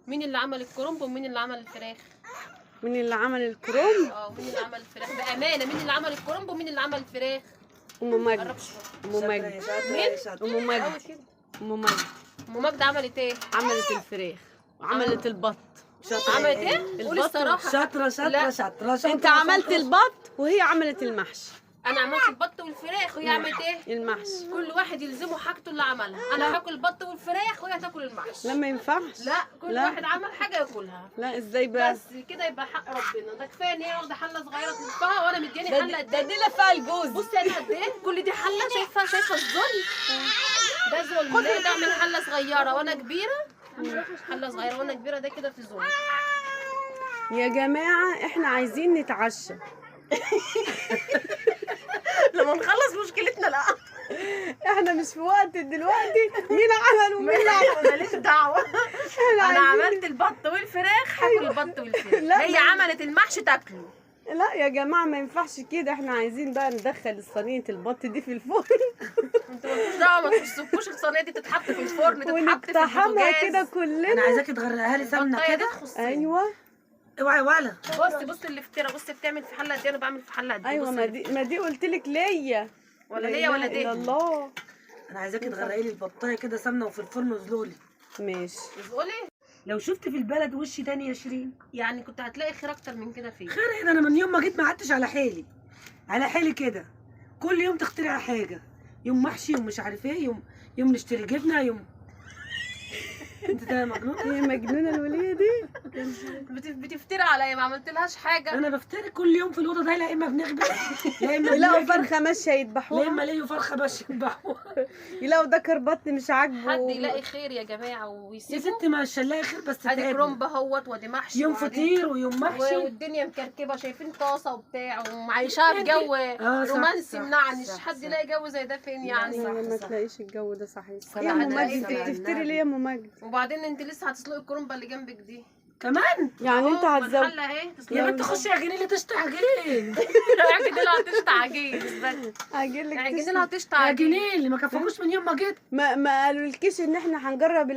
مين اللي عمل الكرنب ومين اللي عمل الفراخ؟ مين اللي عمل الكرنب؟ مين اللي عمل الفراخ بامانه؟ مين اللي عمل الكرنب ومين اللي عمل الفراخ؟ ام مجد. قرب شويه. ام مجد. مين؟ ام مجد. ام مجد. ام مجد عملت ايه؟ عملت الفراخ وعملت البط. عملت ايه؟ قولي الصراحه. شاطره شاطره شاطره. انت عملت البط وهي عملت المحشي. انا عملت البط والفراخ وهي عملت ايه؟ المحشي. كل واحد يلزمه حاجته اللي عملها، انا هاكل البط والفراخ وهي تاكل المحشي. لا ما ينفعش. لا كل لا. واحد عمل حاجه ياكلها. لا ازاي بقى؟ بس كده يبقى حق ربنا. ده كفايه ان هي واخده حله صغيره تلفها وانا مدياني حله قد ايه؟ دي لفها الجوز. بصي انا قد ايه؟ كل دي حله شايفه الظلم. ده ظلم. ليه تعمل حله صغيره وانا كبيره؟ حله صغيره وانا كبيره، ده كده في ظلم. يا جماعه احنا عايزين نتعشى. لما نخلص مشكلتنا. لا احنا مش في وقت دلوقتي مين عمل ومين لا عمل. ماليش دعوه. انا عملت البط والفراخ، هاكل البط والفراخ. لا، هي عملت المحشي تاكله. لا يا جماعه ما ينفعش كده، احنا عايزين بقى ندخل صينيه البط دي في الفرن. انتوا مالكوش دعوه، ما تسيبوش الصينيه دي تتحط في الفرن، تتحط في ونقتحمها البوتاجاز كده انا كلنا. عايزاكي تغرقها لي سمنه البطايه دي كده. تخصني. ايوه اوعي ولا بصي الافتراء. بصي بتعمل في حله قد ايه، انا بعمل في حله قد ايه. ايوه ما دي قلت لك ليا ولا لا ليا ولا إله إلا دي. الله. انا عايزاكي تغرقي لي البطايه كده سمنه وفي الفرن وزلولي. ماشي. تقولي لو شفت في البلد وشي تاني يا شيرين. يعني كنت هتلاقي خير اكتر من كده فيه. خير ايه ده؟ انا من يوم ما جيت ما قعدتش على حيلي. على حيلي كده كل يوم تخترع حاجه. يوم محشي، يوم مش عارف ايه، يوم نشتري جبنه، يوم انت ده مجنونه. هي مجنونه الوليه دي. بتفتري عليا، ما عملتلهاش حاجه. انا بفتري كل يوم في الاوضه ده، لا اما بنخبز لا اما يلاقوا بناكل، فرخه ماشيه لا يذبحوها، اما ليه فرخه باش يذبحوها. يلاقوا ده كربط مش عاجبه. حد يلاقي خير يا جماعه يا ويسيبه. ستي مش هنلاقي خير بس ادي تعبنا. كرومب اهوت وادي محشي يوم وبعدين فطير ويوم محشي. والدنيا مكركبه، شايفين طاسه وبتاع ومعيشاها في جو صح، رومانسي صح، منعنش. صح، حد صح. يلاقي جو زي ده فين يعني؟ ما تلاقيش الجو ده صحيح. صلاة يا على ام النبي، مجد صلاة على بتفتري النبي. ليه يا ام مجد؟ وبعدين انت لسه هتسلقي الكرومبه اللي جنبك دي كمان يعني انت أهو، هتزود؟ الحله اهي يا تسلقي. بنت خشي اعجني لي طشت عجين. اعجني لها تشت عجين. هجيب لك اعجني لها تشت عجين. اعجني لي ما كفاكوش من يوم ما جيت. ما قالولكيش ان احنا هنجرب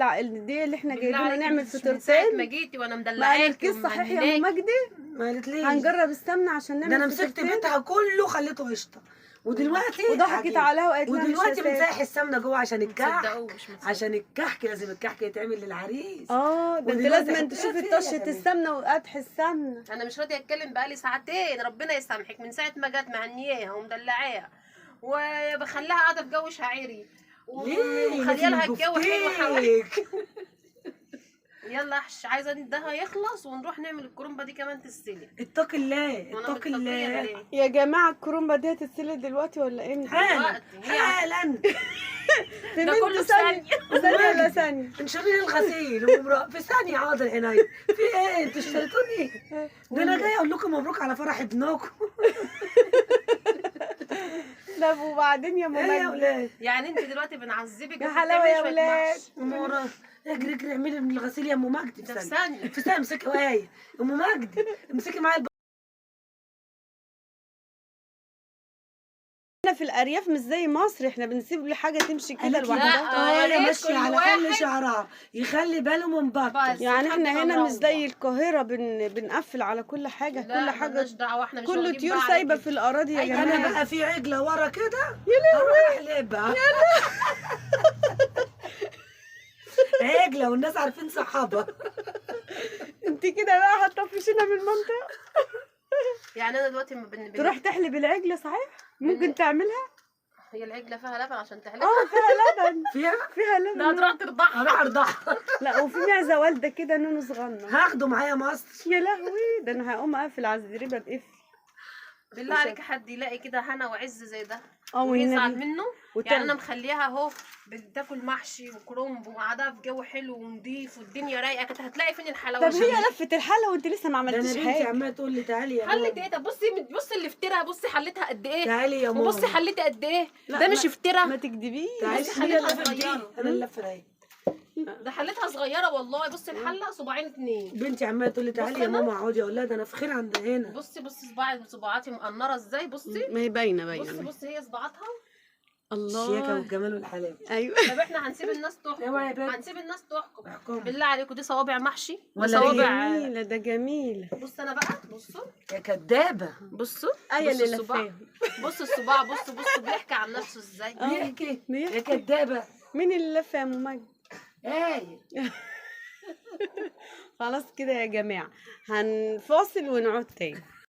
دي اللي احنا بالله جايبينه عليكي نعمل من ساعة ما فطيرتين؟ جيتي وانا ما مدلعاكي قالولكيش صحيح يا ام ومهنياكي. مجدي؟ ما قالتليش. هنجرب السمنه عشان نعمل ده انا مسكت فطيرتين؟ بيتها كله خليته قشطه، ودلوقتي وضحكت عجين. عليها وقالت لها مش ودلوقتي هسافر. بنسيح السمنه جوه عشان الكحك. تصدقوش ما عشان الكحك لازم الكحك يتعمل للعريس. ده انت ودلوقتي لازم حطيها تشوفي فيها طشه كمان. السمنه وقدح السمنه. انا مش راضيه اتكلم بقالي ساعتين، ربنا يسامحك. من ساعه ما جت مهنياها ومدلعاها وبخليها قاعده في جو شاعري ومخليه لها الجو حلو حواليك. بفتيك. يلا عايزه ده يخلص ونروح نعمل الكرومبه دي كمان تتسلق. اتق الله وانا اتق متقيه الله. ليه؟ يا جماعه الكرومبه دي هتتسلق دلوقتي ولا امتى؟ حالا دلوقتي. حالا. في ده بنت كله في ثانيه. ثانيه ولا ثانيه؟ انشري الغسيل ومرأة في ثانية. حاضر عينيا. في ايه انتوا اشتريتوني؟ ده انا جاي اقول لكم مبروك على فرح ابنكم. لا وبعدين يا ايه يا ماما ولاد؟ يعني انت دلوقتي بنعذبك يا وانت حلاوة بتعملي يا شوية ولاد. محشي. ام ورا اجري اجري اعملي من الغسيل يا ام مجدي ده في في ثانية. ثانيه. في ثانية امسكي وهي ام مجدي امسكي معايا. احنا في الارياف مش زي مصر، احنا بنسيب الحاجه تمشي كده قالت لي لوحدها. يا لا ريت ماشي كل على واحد حل شعرها يخلي باله من بطه. بس. يعني احنا لحد ما هنا مش نروح. زي القاهره بنقفل على كل حاجه. لا كل حاجه مالناش دعوه، احنا مش كل واخدين طيور بقى سايبه عليكي. في الاراضي يا أيوة. جماعه. انا بقى في عجله ورا كده هروح احلبها. عجله والناس عارفين صحابها. انت كده بقى هتطفشينا من المنطقه. يعني انا دلوقتي تروح تحلب العجله صحيح؟ ممكن تعملها؟ هي العجله فيها لبن عشان تحلبها. فيها لبن. فيها فيها لا لبن. تروح ترضعها. هروح ارضعها. لا وفي معزه والده كده نونو صغنن. هاخده معايا مصر. يا لهوي ده انا هقوم اقفل على الزريبه بقفل. بالله عليك حد يلاقي كده هنا وعز زي ده اه ويزعل والنبي. منه. يعني انا مخليها اهو بتاكل محشي وكرنب وقعدها في جو حلو ونضيف والدنيا رايقه، كانت هتلاقي فين طب الحلاوه؟ هي لفت الحله وانت لسه ما ده انا عملتيش بنتي حاجه. عماله تقول لي تعالي يا حلت ماما. ايه؟ طب بصي اللي افترها، بصي حلتها قد ايه؟ تعالي يا ماما. وبصي حلتها قد ايه؟ لا، ده مش ما افترا. تكدبيش. تعالي بصي مين اللي حلتها لفت دي؟ صغيرة. انا اللي لفه اهي. ده حلتها صغيره والله. بصي الحله صباعين اتنين. بنتي عماله تقول لي تعالي يا أنا؟ ماما اقعدي، اقول لها ده انا في خير عند هنا. بصي صباعاتي مقنره ازاي. بصي ما هي باينه بصي هي صباعاتها الله. الشياكه والجمال والحلاوه. ايوه. طب احنا هنسيب الناس اوعى يا تحكم، بنت. هنسيب الناس تحكم. احكم. بالله عليكم دي صوابع محشي ولا ده صوابع. جميله، ده جميله. بص انا بقى، بصوا يا كدابه. بصوا ايه بصوا اللي الصباع، لفاهم. بصوا الصباع، بصوا بيحكي عن نفسه ازاي. بيحكي يا بيحكي. كدابه. مين اللي لف يا ام مجد؟ ايه خلاص كده يا جماعه، هنفاصل ونعود تاني.